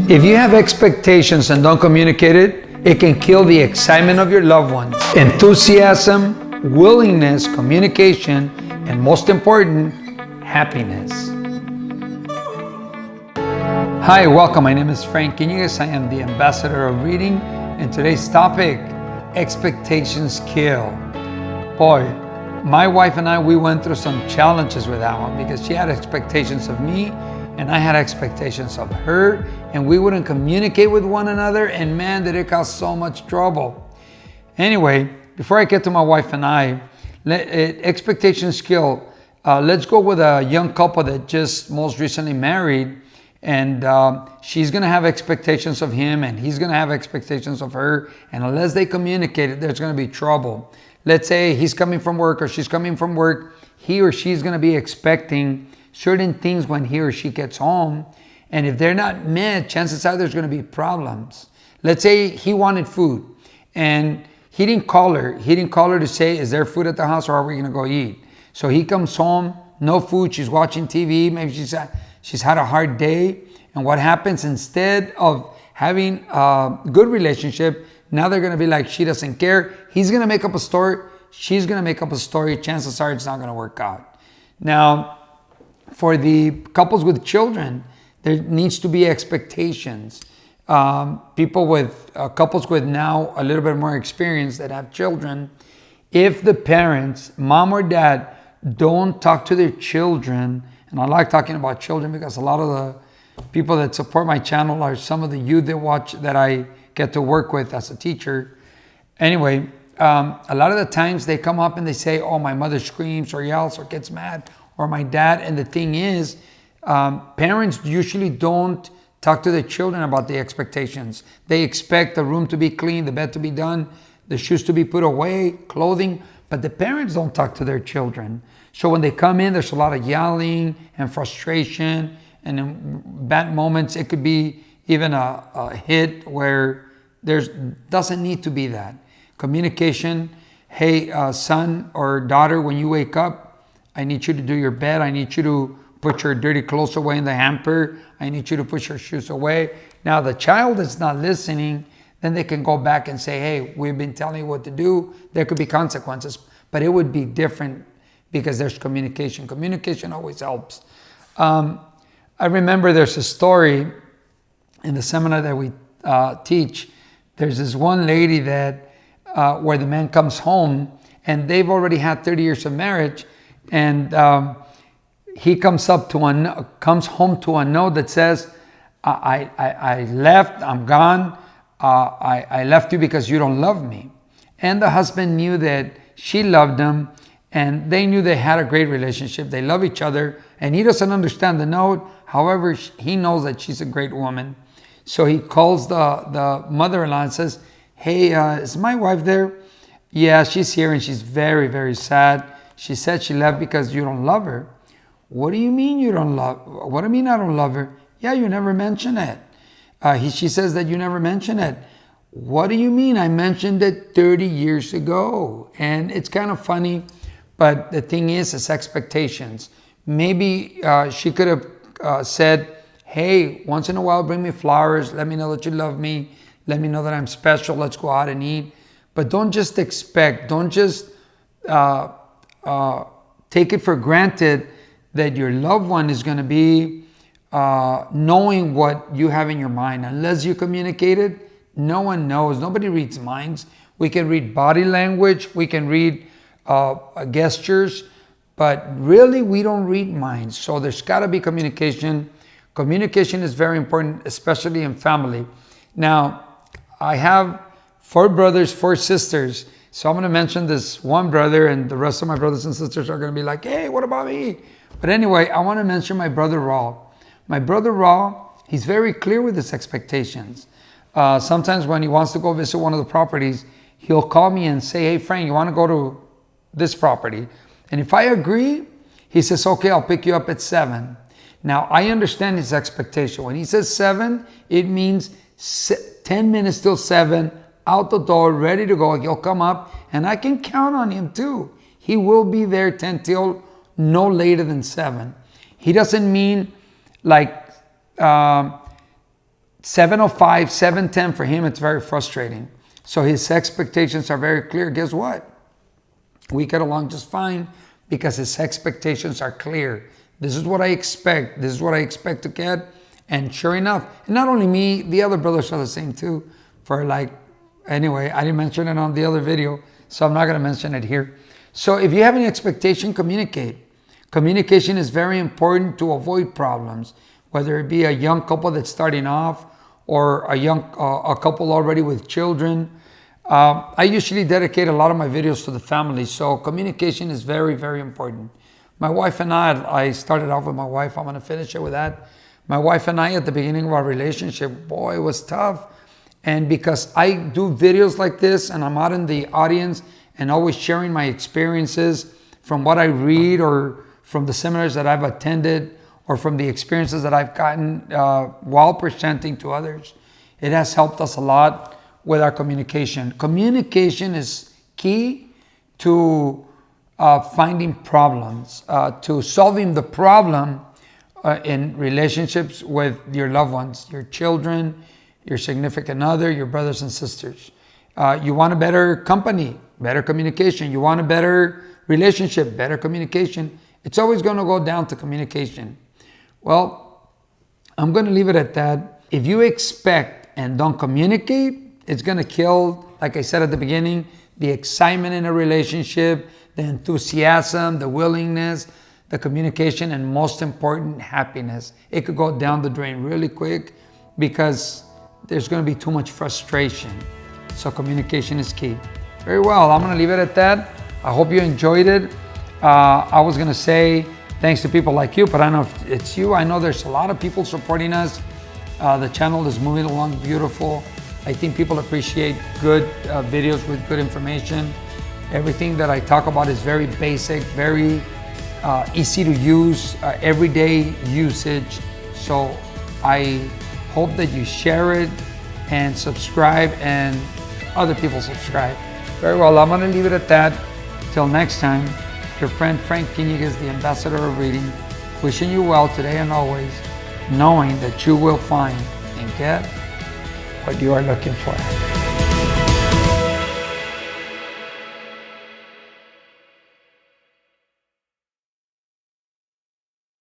If you have expectations and don't communicate it, it can kill the excitement of your loved ones. Enthusiasm, willingness, communication, and most important, happiness. Hi, welcome. My name is Frank Iniguez. I am the ambassador of reading, and today's topic, expectations kill. Boy, my wife and I, we went through some challenges with that one because she had expectations of me and I had expectations of her, and we wouldn't communicate with one another, and man, did it cause so much trouble. Anyway, before I get to my wife and I, expectations kill. Let's go with a young couple that just most recently married, and she's gonna have expectations of him and he's gonna have expectations of her, and unless they communicate it, there's gonna be trouble. Let's say he's coming from work or she's coming from work, he or she's gonna be expecting certain things when he or she gets home, and if they're not met, chances are there's gonna be problems. Let's say he wanted food and he didn't call her to say, is there food at the house or are we gonna go eat? So he comes home, no food, she's watching TV, maybe she's had a hard day, and what happens, instead of having a good relationship, now they're gonna be like, she doesn't care. He's gonna make up a story, she's gonna make up a story, chances are it's not gonna work out. Now, for the couples with children, there needs to be expectations. Couples with now a little bit more experience that have children, if the parents, mom or dad, don't talk to their children, and I like talking about children because a lot of the people that support my channel are some of the youth that I get to work with as a teacher. Anyway, a lot of the times they come up and they say, oh, my mother screams or yells or gets mad, or my dad. And the thing is, parents usually don't talk to their children about the expectations. They expect the room to be clean, the bed to be done, the shoes to be put away, clothing, but the parents don't talk to their children. So when they come in, there's a lot of yelling and frustration, and in bad moments, it could be even a hit where doesn't need to be that. Communication, hey, son or daughter, when you wake up, I need you to do your bed. I need you to put your dirty clothes away in the hamper. I need you to put your shoes away. Now, the child is not listening, then they can go back and say, hey, we've been telling you what to do. There could be consequences, but it would be different because there's communication. Communication always helps. I remember there's a story in the seminar that we teach. There's this one lady that where the man comes home and they've already had 30 years of marriage, and he comes home to a note that says, I left, I'm gone, I left you because you don't love me. And the husband knew that she loved him, and they knew they had a great relationship, they love each other, and he doesn't understand the note. However, he knows that she's a great woman. So he calls the mother-in-law and says, hey, is my wife there? Yeah, she's here and she's very, very sad. She said she left because you don't love her. What do you mean you don't love? What do you mean I don't love her? Yeah, you never mention it. She says that you never mention it. What do you mean? I mentioned it 30 years ago. And it's kind of funny, but the thing is, it's expectations. Maybe she could have said, hey, once in a while, bring me flowers. Let me know that you love me. Let me know that I'm special. Let's go out and eat. But don't just expect, don't just take it for granted that your loved one is going to be knowing what you have in your mind. Unless you communicate it, no one knows. Nobody reads minds. We can read body language, we can read gestures, but really we don't read minds. So there's got to be communication. Communication is very important, especially in family. Now, I have 4 brothers, 4 sisters. So I'm going to mention this one brother, and the rest of my brothers and sisters are going to be like, hey, what about me? But anyway, I want to mention my brother Raw. My brother Raw, he's very clear with his expectations. Sometimes when he wants to go visit one of the properties, he'll call me and say, hey, Frank, you want to go to this property? And if I agree, he says, okay, I'll pick you up at 7. Now, I understand his expectation. When he says 7, it means 10 minutes till 7, out the door, ready to go. He'll come up, and I can count on him too. He will be there 10 till no later than 7. He doesn't mean like 7:05, 7:10 for him, it's very frustrating. So his expectations are very clear. Guess what? We get along just fine because his expectations are clear. This is what I expect. This is what I expect to get. And sure enough, and not only me, the other brothers are the same too. Anyway, I didn't mention it on the other video, so I'm not going to mention it here. So if you have any expectation, communicate. Communication is very important to avoid problems, whether it be a young couple that's starting off or a couple already with children. I usually dedicate a lot of my videos to the family, so communication is very, very important. My wife and I started off with my wife, I'm going to finish it with that. My wife and I, at the beginning of our relationship, boy, it was tough. And because I do videos like this and I'm out in the audience and always sharing my experiences from what I read or from the seminars that I've attended or from the experiences that I've gotten while presenting to others, it has helped us a lot with our communication. Communication is key to finding problems, to solving the problem in relationships with your loved ones, your children, your significant other, your brothers and sisters. You want a better company, better communication. You want a better relationship, better communication. It's always going to go down to communication. Well, I'm going to leave it at that. If you expect and don't communicate, it's going to kill, like I said at the beginning, the excitement in a relationship, the enthusiasm, the willingness, the communication, and most important, happiness. It could go down the drain really quick because there's going to be too much frustration. So communication is key. Very well, I'm going to leave it at that. I hope you enjoyed it. I was going to say thanks to people like you, but I don't know if it's you. I know there's a lot of people supporting us. The channel is moving along beautiful. I think people appreciate good videos with good information. Everything that I talk about is very basic, very easy to use, everyday usage. So I hope that you share it and subscribe and other people subscribe. Very well, I'm going to leave it at that. Till next time, your friend Frank Iniguez, the ambassador of reading, wishing you well today and always, knowing that you will find and get what you are looking for.